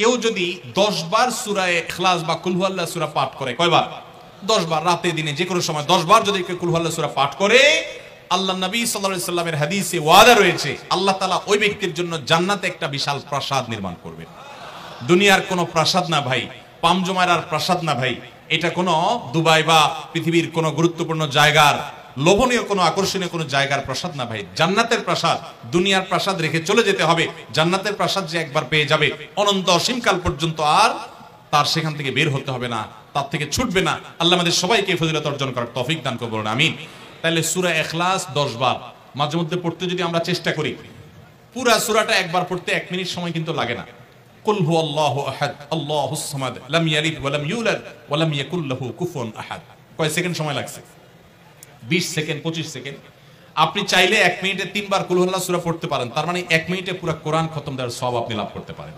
কেউ যদি 10 বার সূরা ইখলাস বা কুল হুয়াল্লাহ সূরা পাঠ করে, কয়বার? 10 বার, রাতে দিনে যে কোনো সময় 10 বার যদি কুল হুয়াল্লাহ সূরা পাঠ করে, আল্লাহ নবী সাল্লাল্লাহু আলাইহি সাল্লামের হাদিসে ওয়াদা রয়েছে আল্লাহ তাআলা ওই ব্যক্তির জন্য জান্নাতে একটা বিশাল প্রাসাদ নির্মাণ করবেন। দুনিয়ার কোনো প্রাসাদ না ভাই, পামজমারার প্রাসাদ না ভাই, এটা কোনো দুবাই বা পৃথিবীর কোনো গুরুত্বপূর্ণ জায়গার লোভনীয় কোনো আকর্ষণীয় কোনো জায়গার প্রাসাদ না ভাই, জান্নাতের প্রাসাদ। দুনিয়ার প্রাসাদ রেখে চলে যেতে হবে, জান্নাতের প্রাসাদ যে একবার পেয়ে যাবে অনন্ত অসীমকাল পর্যন্ত আর তার সেখান থেকে বের হতে হবে না, তার থেকে ছুটবে না। আল্লাহ আমাদের সবাইকে ফজিলত অর্জন করার তৌফিক দান করুন, বলুন আমিন। তাহলে সূরা ইখলাস 10 বার মাঝে মধ্যে পড়তে যদি আমরা চেষ্টা করি, পুরা সূরাটা একবার পড়তে 1 মিনিট সময় কিন্তু লাগে না। কুল হুয়াল্লাহু আহাদ আল্লাহুস সামাদ লাম ইয়ালিদ ওয়া লাম ইউলাদ ওয়া লাম ইয়াকুল লাহু কুফুয়ান আহাদ। কয় সেকেন্ড সময় লাগছে? 20 সেকেন্ড, 25 সেকেন্ড। আপনি চাইলে 1 মিনিটে 3 বার কুল হুয়াল্লাহ সূরা পড়তে পারেন, তার মানে 1 মিনিটে পুরো কোরআন খতম দেওয়ার সওয়াব আপনি লাভ করতে পারেন।